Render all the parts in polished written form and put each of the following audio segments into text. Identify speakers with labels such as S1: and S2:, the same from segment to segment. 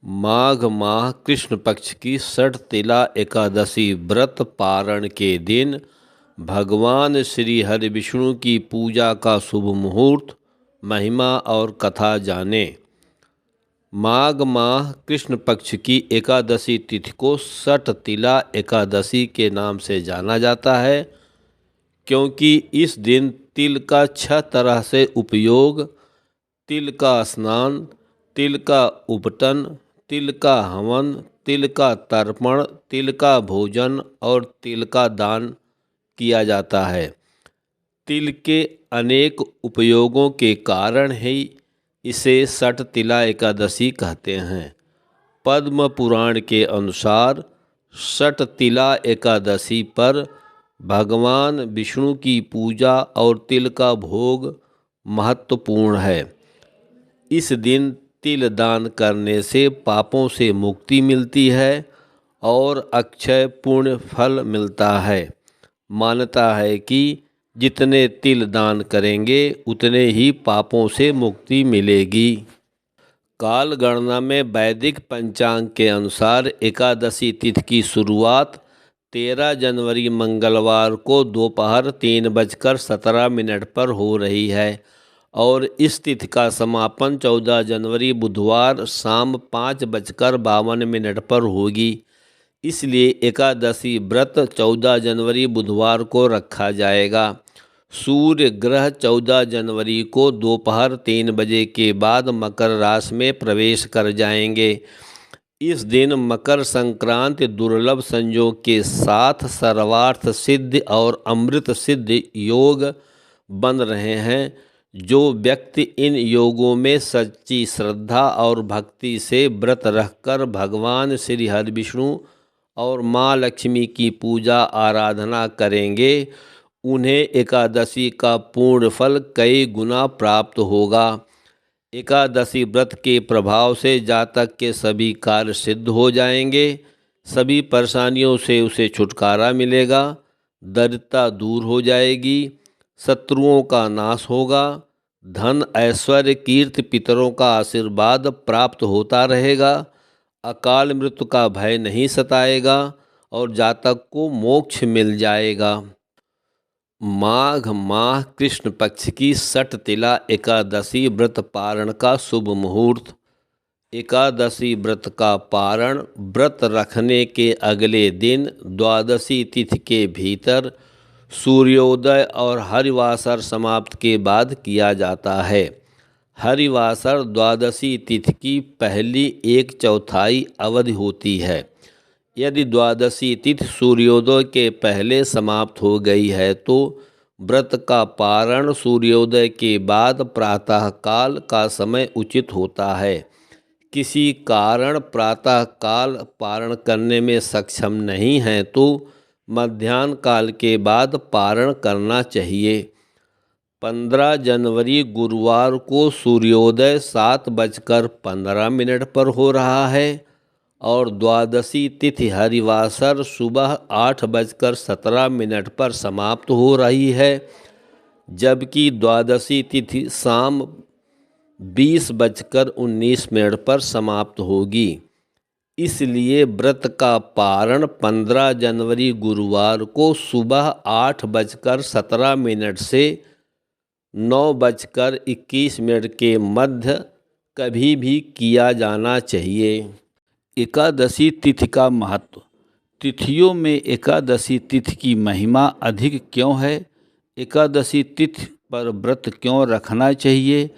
S1: माघ माह कृष्ण पक्ष की षठ-तिला एकादशी व्रत पारण के दिन भगवान श्री हरि विष्णु की पूजा का शुभ मुहूर्त, महिमा और कथा जानें। माघ माह कृष्ण पक्ष की एकादशी तिथि को षठ-तिला एकादशी के नाम से जाना जाता है, क्योंकि इस दिन तिल का 6 तरह से उपयोग, तिल का स्नान, तिल का उपटन, तिल का हवन, तिल का तर्पण, तिल का भोजन और तिल का दान किया जाता है। तिल के अनेक उपयोगों के कारण ही इसे षठ-तिला एकादशी कहते हैं। पद्म पुराण के अनुसार षठ-तिला एकादशी पर भगवान विष्णु की पूजा और तिल का भोग महत्वपूर्ण है। इस दिन तिल दान करने से पापों से मुक्ति मिलती है और अक्षय पुण्य फल मिलता है। मान्यता है कि जितने तिल दान करेंगे उतने ही पापों से मुक्ति मिलेगी। काल गणना में वैदिक पंचांग के अनुसार एकादशी तिथि की शुरुआत 13 जनवरी मंगलवार को दोपहर 3:17 पर हो रही है और इस तिथि का समापन 14 जनवरी बुधवार शाम 5:52 पर होगी। इसलिए एकादशी व्रत 14 जनवरी बुधवार को रखा जाएगा। सूर्य ग्रह 14 जनवरी को दोपहर 3 बजे के बाद मकर राशि में प्रवेश कर जाएंगे। इस दिन मकर संक्रांति दुर्लभ संयोग के साथ सर्वार्थ सिद्ध और अमृत सिद्ध योग बन रहे हैं। जो व्यक्ति इन योगों में सच्ची श्रद्धा और भक्ति से व्रत रखकर भगवान श्री हरि विष्णु और माँ लक्ष्मी की पूजा आराधना करेंगे, उन्हें एकादशी का पूर्ण फल कई गुना प्राप्त होगा। एकादशी व्रत के प्रभाव से जातक के सभी कार्य सिद्ध हो जाएंगे, सभी परेशानियों से उसे छुटकारा मिलेगा, दरिद्रता दूर हो जाएगी, शत्रुओं का नाश होगा, धन ऐश्वर्य कीर्ति पितरों का आशीर्वाद प्राप्त होता रहेगा, अकाल मृत्यु का भय नहीं सताएगा और जातक को मोक्ष मिल जाएगा। माघ माह कृष्ण पक्ष की षठ-तिला एकादशी व्रत पारण का शुभ मुहूर्त। एकादशी व्रत का पारण व्रत रखने के अगले दिन द्वादशी तिथि के भीतर सूर्योदय और हरिवासर समाप्ति के बाद किया जाता है। हरिवासर द्वादशी तिथि की पहली 1/4 अवधि होती है। यदि द्वादशी तिथि सूर्योदय के पहले समाप्त हो गई है तो व्रत का पारण सूर्योदय के बाद प्रातःकाल का समय उचित होता है। किसी कारण प्रातःकाल पारण करने में सक्षम नहीं है तो मध्याह्न काल के बाद पारण करना चाहिए। 15 जनवरी गुरुवार को सूर्योदय 7:15 पर हो रहा है और द्वादशी तिथि हरिवासर सुबह 8:17 पर समाप्त हो रही है, जबकि द्वादशी तिथि शाम 20:19 पर समाप्त होगी। इसलिए व्रत का पारण 15 जनवरी गुरुवार को सुबह 8:17 से 9:21 के मध्य कभी भी किया जाना चाहिए। एकादशी तिथि का महत्व। तिथियों में एकादशी तिथि की महिमा अधिक क्यों है? एकादशी तिथि पर व्रत क्यों रखना चाहिए?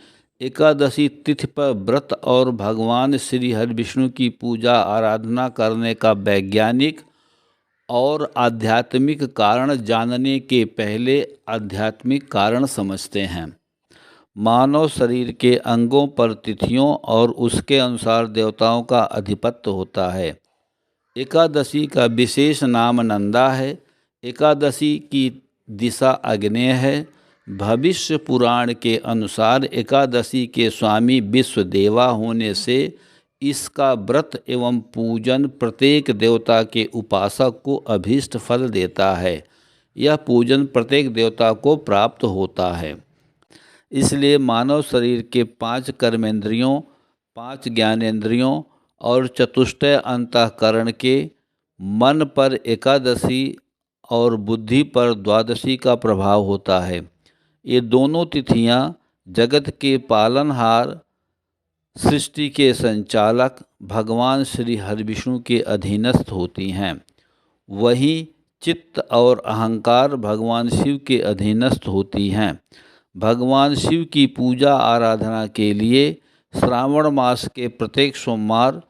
S1: एकादशी तिथि पर व्रत और भगवान श्री हरि विष्णु की पूजा आराधना करने का वैज्ञानिक और आध्यात्मिक कारण जानने के पहले आध्यात्मिक कारण समझते हैं। मानव शरीर के अंगों पर तिथियों और उसके अनुसार देवताओं का आधिपत्य होता है। एकादशी का विशेष नाम नंदा है। एकादशी की दिशा आग्नेय है। भविष्य पुराण के अनुसार एकादशी के स्वामी विश्वदेवा होने से इसका व्रत एवं पूजन प्रत्येक देवता के उपासक को अभीष्ट फल देता है। यह पूजन प्रत्येक देवता को प्राप्त होता है। इसलिए मानव शरीर के 5 कर्मेंद्रियों, 5 ज्ञानेंद्रियों और चतुष्टय अंतःकरण के मन पर एकादशी और बुद्धि पर द्वादशी का प्रभाव होता है। ये दोनों तिथियां जगत के पालनहार, सृष्टि के संचालक भगवान श्री हरिविष्णु के अधीनस्थ होती हैं। वहीं चित्त और अहंकार भगवान शिव के अधीनस्थ होती हैं। भगवान शिव की पूजा आराधना के लिए श्रावण मास के प्रत्येक सोमवार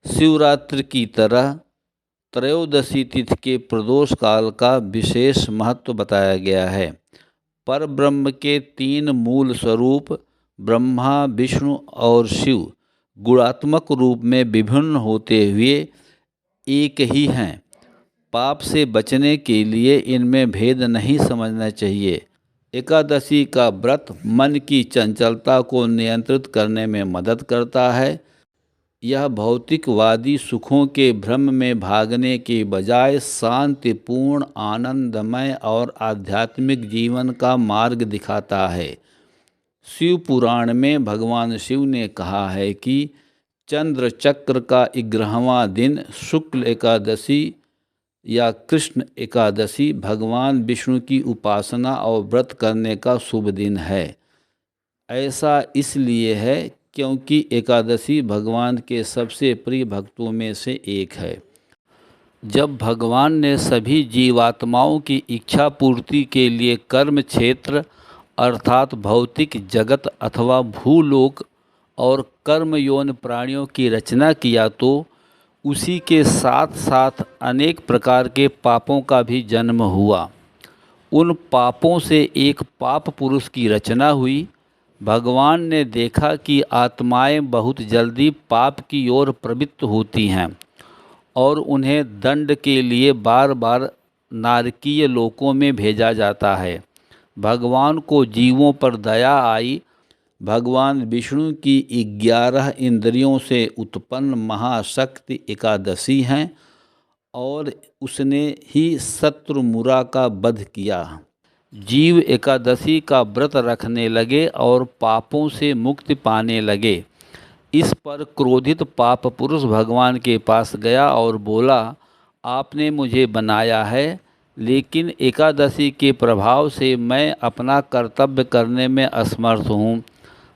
S1: शिवरात्रि की तरह त्रयोदशी तिथि के प्रदोष काल का विशेष महत्व बताया गया है। पर ब्रह्म के तीन मूल स्वरूप ब्रह्मा, विष्णु और शिव गुणात्मक रूप में विभिन्न होते हुए एक ही हैं। पाप से बचने के लिए इनमें भेद नहीं समझना चाहिए। एकादशी का व्रत मन की चंचलता को नियंत्रित करने में मदद करता है। यह भौतिकवादी सुखों के भ्रम में भागने के बजाय शांतिपूर्ण, आनंदमय और आध्यात्मिक जीवन का मार्ग दिखाता है। शिव पुराण में भगवान शिव ने कहा है कि चंद्र चक्र का 11वां दिन शुक्ल एकादशी या कृष्ण एकादशी भगवान विष्णु की उपासना और व्रत करने का शुभ दिन है। ऐसा इसलिए है क्योंकि एकादशी भगवान के सबसे प्रिय भक्तों में से एक है। जब भगवान ने सभी जीवात्माओं की इच्छा पूर्ति के लिए कर्म क्षेत्र अर्थात भौतिक जगत अथवा भूलोक और कर्म यौन प्राणियों की रचना किया तो उसी के साथ साथ अनेक प्रकार के पापों का भी जन्म हुआ। उन पापों से एक पाप पुरुष की रचना हुई। भगवान ने देखा कि आत्माएं बहुत जल्दी पाप की ओर प्रवृत्त होती हैं और उन्हें दंड के लिए बार बार नारकीय लोकों में भेजा जाता है। भगवान को जीवों पर दया आई। भगवान विष्णु की 11 इंद्रियों से उत्पन्न महाशक्ति एकादशी हैं और उसने ही शत्रुमुरा का वध किया। जीव एकादशी का व्रत रखने लगे और पापों से मुक्ति पाने लगे। इस पर क्रोधित पाप पुरुष भगवान के पास गया और बोला, आपने मुझे बनाया है, लेकिन एकादशी के प्रभाव से मैं अपना कर्तव्य करने में असमर्थ हूँ।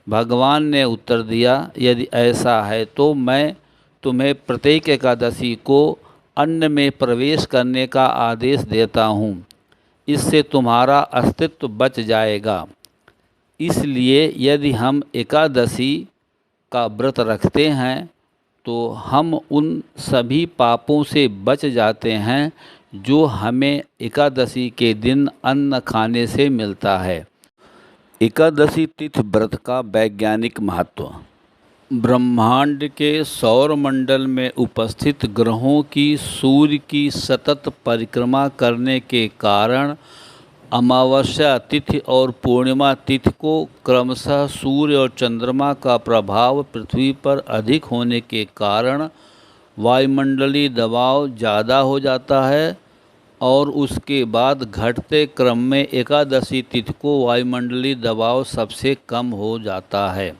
S1: भगवान ने उत्तर दिया, यदि ऐसा है तो मैं तुम्हें प्रत्येक एकादशी को अन्न में प्रवेश करने का आदेश देता हूँ। इससे तुम्हारा अस्तित्व बच जाएगा। इसलिए यदि हम एकादशी का व्रत रखते हैं तो हम उन सभी पापों से बच जाते हैं जो हमें एकादशी के दिन अन्न खाने से मिलता है। एकादशी तिथि व्रत का वैज्ञानिक महत्व। ब्रह्मांड के सौरमंडल में उपस्थित ग्रहों की सूर्य की सतत परिक्रमा करने के कारण अमावस्या तिथि और पूर्णिमा तिथि को क्रमशः सूर्य और चंद्रमा का प्रभाव पृथ्वी पर अधिक होने के कारण वायुमंडलीय दबाव ज़्यादा हो जाता है और उसके बाद घटते क्रम में एकादशी तिथि को वायुमंडलीय दबाव सबसे कम हो जाता है,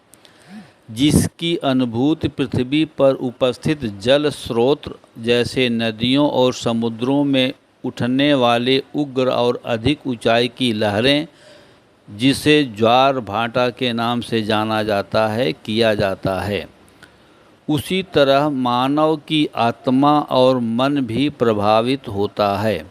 S1: जिसकी अनुभूति पृथ्वी पर उपस्थित जल स्रोत जैसे नदियों और समुद्रों में उठने वाले उग्र और अधिक ऊंचाई की लहरें, जिसे ज्वार भाटा के नाम से जाना जाता है, किया जाता है। उसी तरह मानव की आत्मा और मन भी प्रभावित होता है।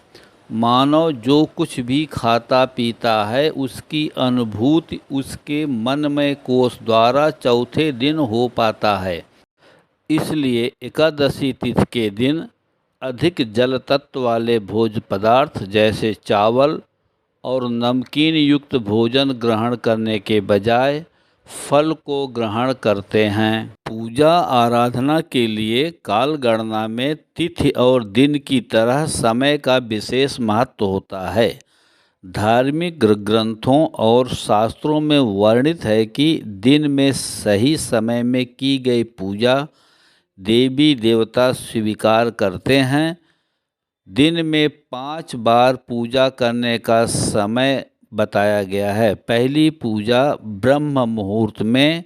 S1: मानव जो कुछ भी खाता पीता है उसकी अनुभूति उसके मनमय कोष द्वारा चौथे दिन हो पाता है। इसलिए एकादशी तिथि के दिन अधिक जल तत्व वाले भोज्य पदार्थ जैसे चावल और नमकीन युक्त भोजन ग्रहण करने के बजाय फल को ग्रहण करते हैं। पूजा आराधना के लिए कालगणना में तिथि और दिन की तरह समय का विशेष महत्व होता है। धार्मिक ग्रंथों और शास्त्रों में वर्णित है कि दिन में सही समय में की गई पूजा देवी देवता स्वीकार करते हैं। दिन में 5 बार पूजा करने का समय बताया गया है। पहली पूजा ब्रह्म मुहूर्त में,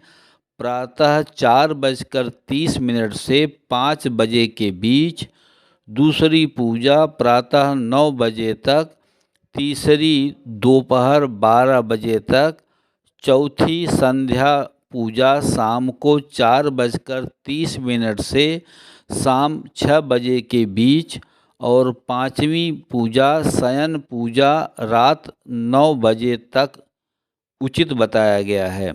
S2: प्रातः 4:30 से 5 बजे के बीच, दूसरी पूजा प्रातः 9 बजे तक, तीसरी दोपहर 12 बजे तक, चौथी संध्या पूजा शाम को 4:30 से शाम 6 बजे के बीच और पांचवी पूजा शयन पूजा रात 9 बजे तक उचित बताया गया है।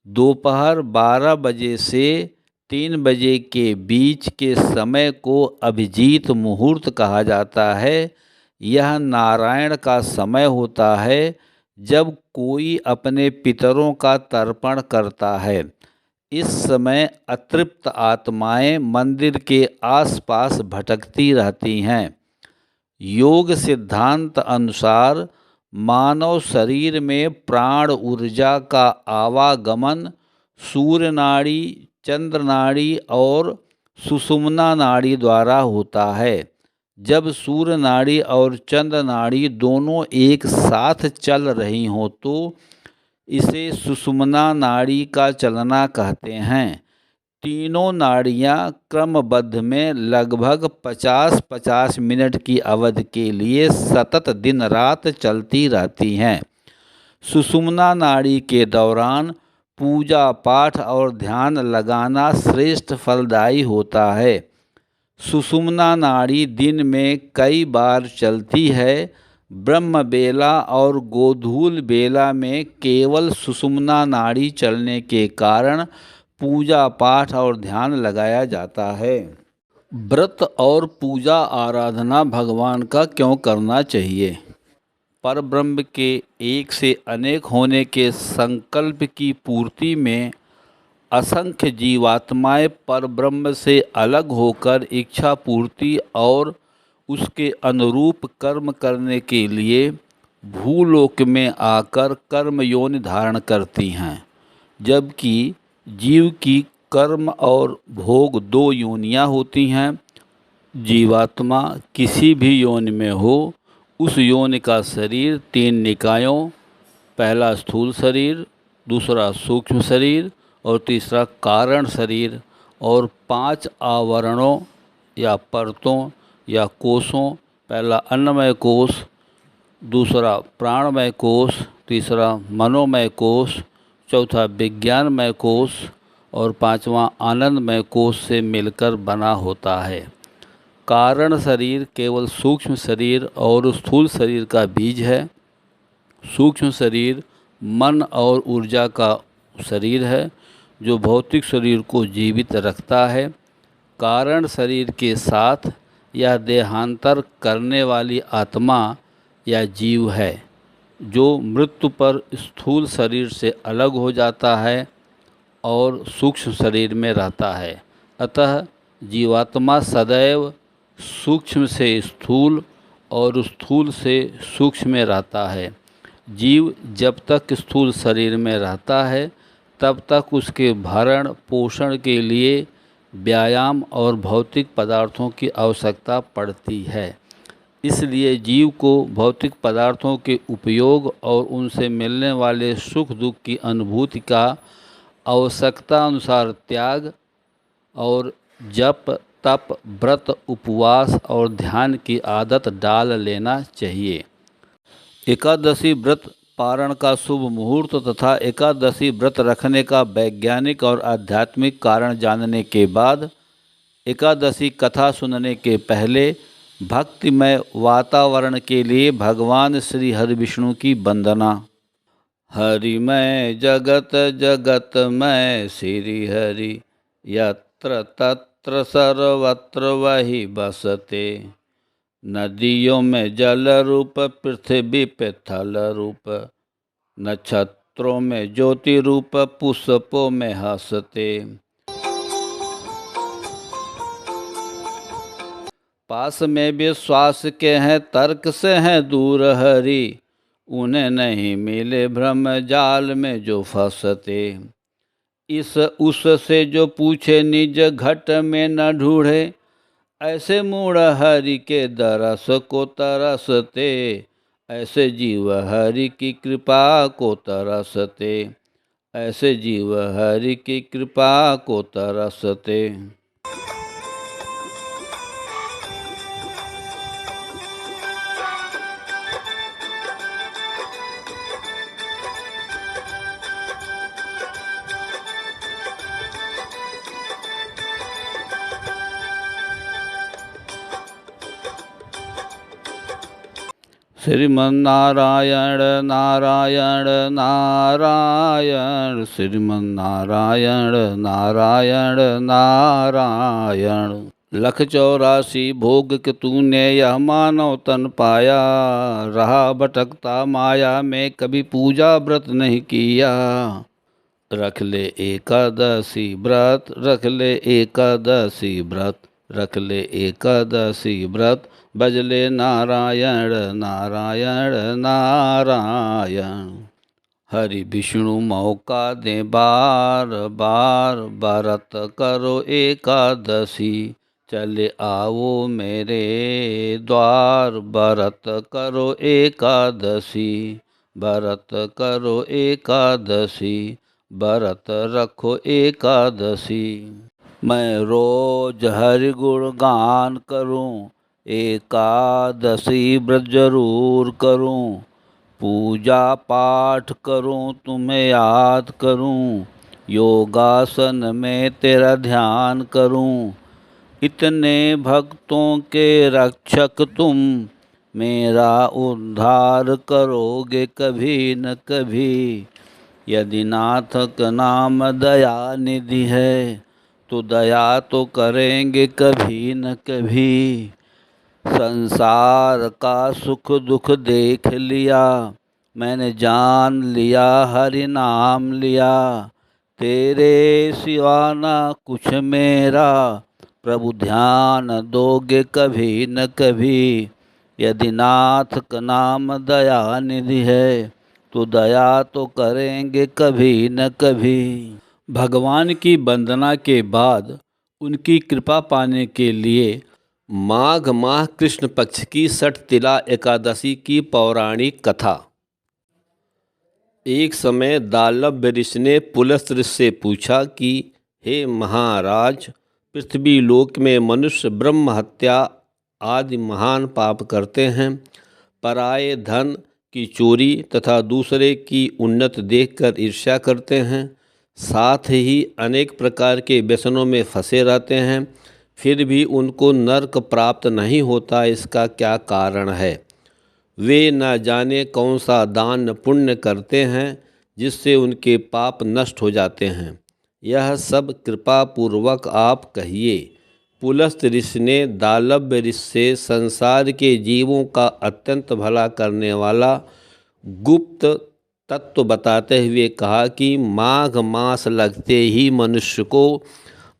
S2: दोपहर 12 बजे से 3 बजे के बीच के समय को अभिजीत मुहूर्त कहा जाता है। यह नारायण का समय होता है जब कोई अपने पितरों का तर्पण करता है। इस समय अतृप्त आत्माएं मंदिर के आसपास भटकती रहती हैं। योग सिद्धांत अनुसार मानव शरीर में प्राण ऊर्जा का आवागमन सूर्य नाड़ी, चंद्र नाड़ी और सुषुम्ना नाड़ी द्वारा होता है। जब सूर्य नाड़ी और चंद्र नाड़ी दोनों एक साथ चल रही हों तो इसे सुषुम्ना नाड़ी का चलना कहते हैं। तीनों नाड़ियाँ क्रमबद्ध में लगभग 50-50 मिनट की अवधि के लिए सतत दिन रात चलती रहती हैं। सुषुम्ना नाड़ी के दौरान पूजा पाठ और ध्यान लगाना श्रेष्ठ फलदायी होता है। सुषुम्ना नाड़ी दिन में कई बार चलती है। ब्रह्म बेला और गोधूल बेला में केवल सुषुम्ना नाड़ी चलने के कारण पूजा पाठ और ध्यान लगाया जाता है। व्रत और पूजा आराधना भगवान का क्यों करना चाहिए? परब्रह्म के एक से अनेक होने के संकल्प की पूर्ति में असंख्य जीवात्माएं परब्रह्म से अलग होकर इच्छा पूर्ति और उसके अनुरूप कर्म करने के लिए भूलोक में आकर कर्म योनि धारण करती हैं। जबकि जीव की कर्म और भोग 2 योनियां होती हैं। जीवात्मा किसी भी योनि में हो, उस योनि का शरीर 3 निकायों, पहला स्थूल शरीर, दूसरा सूक्ष्म शरीर और तीसरा कारण शरीर और 5 आवरणों या परतों या कोषों, पहला अन्नमय कोष, दूसरा प्राणमय कोष, तीसरा मनोमय कोष, चौथा विज्ञानमय कोष और 5वां आनंदमय कोष से मिलकर बना होता है। कारण शरीर केवल सूक्ष्म शरीर और स्थूल शरीर का बीज है। सूक्ष्म शरीर मन और ऊर्जा का शरीर है जो भौतिक शरीर को जीवित रखता है। कारण शरीर के साथ यह देहांतर करने वाली आत्मा या जीव है जो मृत्यु पर स्थूल शरीर से अलग हो जाता है और सूक्ष्म शरीर में रहता है। अतः जीवात्मा सदैव सूक्ष्म से स्थूल और स्थूल से सूक्ष्म में रहता है। जीव जब तक स्थूल शरीर में रहता है तब तक उसके भरण पोषण के लिए व्यायाम और भौतिक पदार्थों की आवश्यकता पड़ती है। इसलिए जीव को भौतिक पदार्थों के उपयोग और उनसे मिलने वाले सुख दुख की अनुभूति का आवश्यकता अनुसार त्याग और जप तप व्रत उपवास और ध्यान की आदत डाल लेना चाहिए। एकादशी व्रत पारण का शुभ मुहूर्त तथा एकादशी व्रत रखने का वैज्ञानिक और आध्यात्मिक कारण जानने के बाद एकादशी कथा सुनने के पहले भक्तिमय वातावरण के लिए भगवान श्री हरि विष्णु की वंदना। हरिमय जगत जगतमय श्री हरि यत्र तत्र सर्वत्र वही बसते। नदियों में जल रूप पृथ्वी पे थल रूप, नक्षत्रों में ज्योति रूप पुष्पों में हंसते। पास में विश्वास के हैं तर्क से हैं दूर हरि, उन्हें नहीं मिले भ्रम जाल में जो फंसते। इस उस से जो पूछे निज घट में न ढूंढे, ऐसे मूढ़ हरि के दरस को तरसते। ऐसे जीव हरि की कृपा को तरसते। ऐसे जीव हरि की कृपा को तरसते। श्रीमन्नारायण नारायण नारायण, श्रीमन्नारायण नारायण नारायण। लख 84 भोग के तूने यह मानव तन पाया, रहा भटकता माया में कभी पूजा व्रत नहीं किया। रख ले एकादशी व्रत, रख ले एकादशी व्रत, रख ले एकादशी व्रत, भजले नारायण नारायण नारायण। हरि विष्णु मौका दे बार बार, व्रत करो एकादशी, चले आओ मेरे द्वार। व्रत करो एकादशी, व्रत करो एकादशी, व्रत रखो एकादशी। मैं रोज हरि गुण गान करूं, एकादशी व्रत जरूर करूं। पूजा पाठ करूं, तुम्हें याद करूं, योगासन में तेरा ध्यान करूं। इतने भक्तों के रक्षक तुम, मेरा उद्धार करोगे कभी न कभी। यदि नाथ का नाम दया निधि है, तो दया तो करेंगे कभी न कभी। संसार का सुख दुख देख लिया, मैंने जान लिया हरि नाम लिया। तेरे सिवा ना कुछ मेरा, प्रभु ध्यान दोगे कभी न कभी। यदि नाथ का नाम दया निधि है, तो दया तो करेंगे कभी न कभी। भगवान की वंदना के बाद उनकी कृपा पाने के लिए
S1: माघ माह कृष्ण पक्ष की सठतिला एकादशी की पौराणिक कथा। एक समय दालभ्य ऋषि ने पुलस्त्य ऋषि से पूछा कि हे महाराज, पृथ्वी लोक में मनुष्य ब्रह्म हत्या आदि महान पाप करते हैं, पराये धन की चोरी तथा दूसरे की उन्नति देखकर ईर्ष्या करते हैं, साथ ही अनेक प्रकार के व्यसनों में फंसे रहते हैं, फिर भी उनको नरक प्राप्त नहीं होता। इसका क्या कारण है? वे न जाने कौन सा दान पुण्य करते हैं जिससे उनके पाप नष्ट हो जाते हैं। यह सब कृपा पूर्वक आप कहिए। पुलस्त्य ऋषि ने दालभ्य ऋषि से संसार के जीवों का अत्यंत भला करने वाला गुप्त तत्व बताते हुए कहा कि माघ मास लगते ही मनुष्य को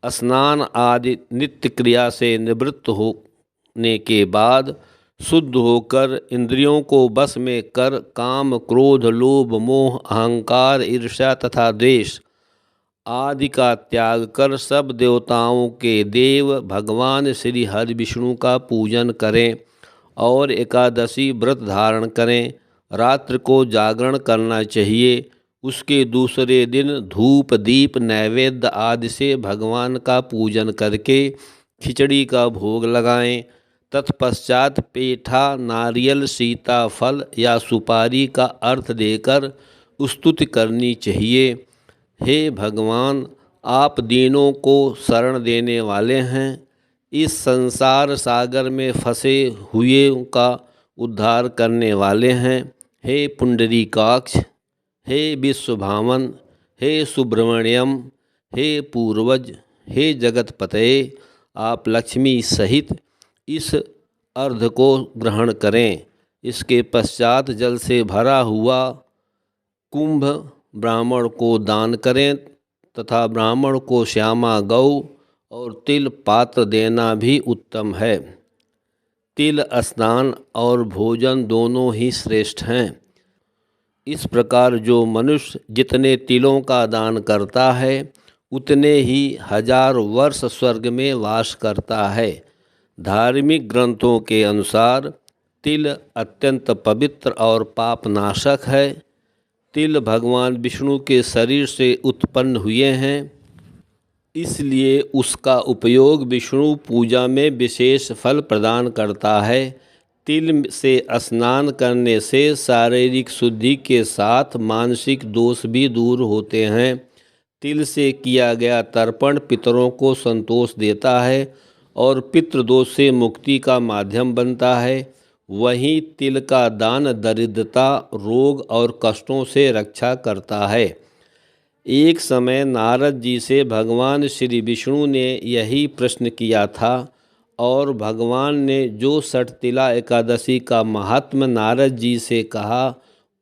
S1: स्नान आदि नित्य क्रिया से निवृत्त होने के बाद शुद्ध होकर इंद्रियों को वश में कर काम क्रोध लोभ मोह अहंकार ईर्ष्या तथा द्वेष आदि का त्याग कर सब देवताओं के देव भगवान श्री हरि विष्णु का पूजन करें और एकादशी व्रत धारण करें। रात्र को जागरण करना चाहिए। उसके दूसरे दिन धूप दीप नैवेद्य आदि से भगवान का पूजन करके खिचड़ी का भोग लगाएं। तत्पश्चात पेठा नारियल सीताफल या सुपारी का अर्थ देकर स्तुति करनी चाहिए। हे भगवान, आप दीनों को शरण देने वाले हैं। इस संसार सागर में फंसे हुए का उद्धार करने वाले हैं। हे पुंडरीकाक्ष, हे विश्वभावन, हे सुब्रमण्यम, हे पूर्वज, हे जगतपते, आप लक्ष्मी सहित इस अर्घ को ग्रहण करें। इसके पश्चात जल से भरा हुआ कुंभ ब्राह्मण को दान करें तथा ब्राह्मण को श्यामा गौ और तिल पात्र देना भी उत्तम है। तिल स्नान और भोजन दोनों ही श्रेष्ठ हैं। इस प्रकार जो मनुष्य जितने तिलों का दान करता है उतने ही 1000 वर्ष स्वर्ग में वास करता है। धार्मिक ग्रंथों के अनुसार तिल अत्यंत पवित्र और पापनाशक है। तिल भगवान विष्णु के शरीर से उत्पन्न हुए हैं, इसलिए उसका उपयोग विष्णु पूजा में विशेष फल प्रदान करता है। तिल से स्नान करने से शारीरिक शुद्धि के साथ मानसिक दोष भी दूर होते हैं। तिल से किया गया तर्पण पितरों को संतोष देता है और पितृदोष से मुक्ति का माध्यम बनता है। वहीं तिल का दान दरिद्रता, रोग और कष्टों से रक्षा करता है। एक समय नारद जी से भगवान श्री विष्णु ने यही प्रश्न किया था और भगवान ने जो षटतिला एकादशी का महात्म्य नारद जी से कहा,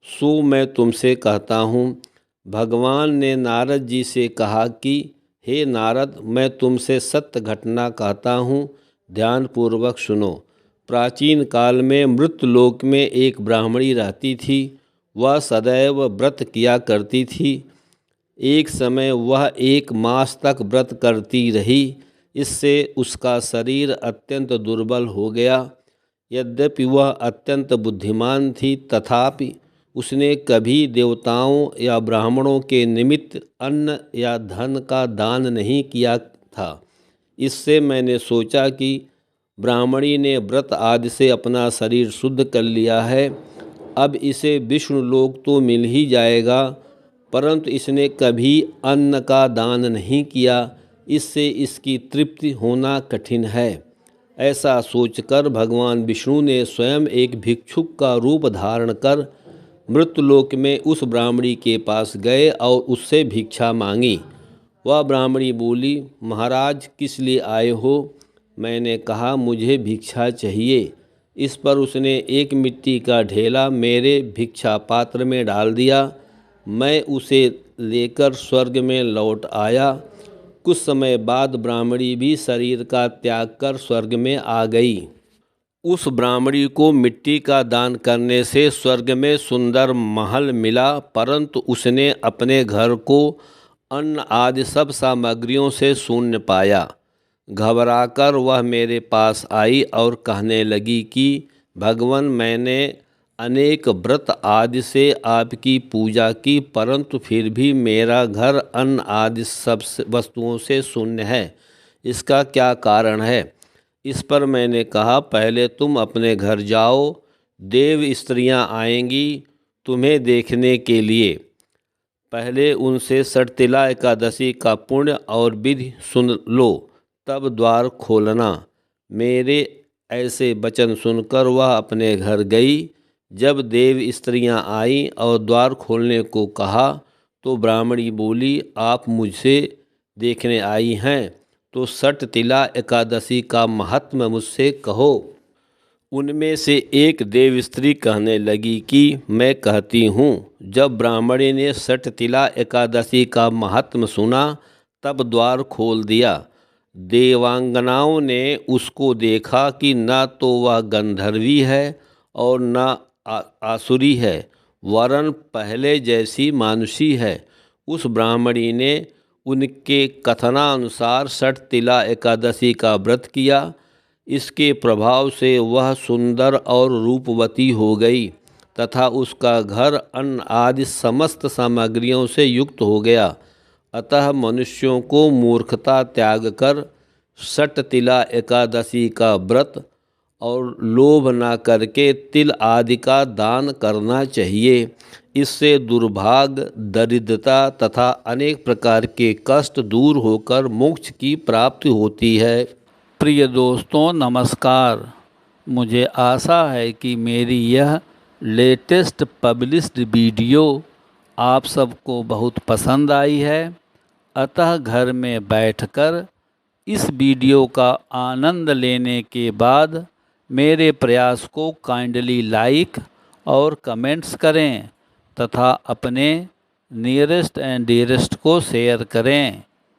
S1: सो मैं तुमसे कहता हूँ। भगवान ने नारद जी से कहा कि हे नारद, मैं तुमसे सत्य घटना कहता हूँ, ध्यानपूर्वक सुनो। प्राचीन काल में मृतलोक में एक ब्राह्मणी रहती थी। वह सदैव व्रत किया करती थी। एक समय वह 1 मास तक व्रत करती रही। इससे उसका शरीर अत्यंत दुर्बल हो गया। यद्यपि वह अत्यंत बुद्धिमान थी, तथापि उसने कभी देवताओं या ब्राह्मणों के निमित्त अन्न या धन का दान नहीं किया था। इससे मैंने सोचा कि ब्राह्मणी ने व्रत आदि से अपना शरीर शुद्ध कर लिया है, अब इसे विष्णु लोक तो मिल ही जाएगा, परंतु इसने कभी अन्न का दान नहीं किया, इससे इसकी तृप्ति होना कठिन है। ऐसा सोचकर भगवान विष्णु ने स्वयं एक भिक्षुक का रूप धारण कर मृतलोक में उस ब्राह्मणी के पास गए और उससे भिक्षा मांगी। वह ब्राह्मणी बोली, महाराज, किस लिए आए हो? मैंने कहा, मुझे भिक्षा चाहिए। इस पर उसने एक मिट्टी का ढेला मेरे भिक्षा पात्र में डाल दिया। मैं उसे लेकर स्वर्ग में लौट आया। कुछ समय बाद ब्राह्मणी भी शरीर का त्याग कर स्वर्ग में आ गई। उस ब्राह्मणी को मिट्टी का दान करने से स्वर्ग में सुंदर महल मिला, परंतु उसने अपने घर को अन्न आदि सब सामग्रियों से शून्य पाया। घबराकर वह मेरे पास आई और कहने लगी कि भगवान, मैंने अनेक व्रत आदि से आपकी पूजा की, परंतु फिर भी मेरा घर अन्न आदि सब वस्तुओं से शून्य है। इसका क्या कारण है? इस पर मैंने कहा, पहले तुम अपने घर जाओ, देव स्त्रियां आएंगी तुम्हें देखने के लिए। पहले उनसे षटतिला एकादशी का पुण्य और विधि सुन लो, तब द्वार खोलना। मेरे ऐसे वचन सुनकर वह अपने घर गई। जब देव स्त्रियां आईं और द्वार खोलने को कहा तो ब्राह्मणी बोली, आप मुझसे देखने आई हैं तो षटतिला एकादशी का महात्म्य मुझसे कहो। उनमें से एक देव स्त्री कहने लगी कि मैं कहती हूँ। जब ब्राह्मणी ने षटतिला एकादशी का महात्म्य सुना तब द्वार खोल दिया। देवांगनाओं ने उसको देखा कि न तो वह गंधर्वी है और न आसुरी है, वरन पहले जैसी मानुषी है। उस ब्राह्मणी ने उनके कथनानुसार षटतिला एकादशी का व्रत किया। इसके प्रभाव से वह सुंदर और रूपवती हो गई तथा उसका घर अन्न आदि समस्त सामग्रियों से युक्त हो गया। अतः मनुष्यों को मूर्खता त्याग कर षटतिला एकादशी का व्रत और लोभ न करके तिल आदि का दान करना चाहिए। इससे दुर्भाग्य, दरिद्रता तथा अनेक प्रकार के कष्ट दूर होकर मोक्ष की प्राप्ति होती है।
S2: प्रिय दोस्तों, नमस्कार। मुझे आशा है कि मेरी यह लेटेस्ट पब्लिश्ड वीडियो आप सबको बहुत पसंद आई है। अतः घर में बैठकर इस वीडियो का आनंद लेने के बाद मेरे प्रयास को काइंडली लाइक और कमेंट्स करें तथा अपने नियरेस्ट एंड डियरेस्ट को शेयर करें।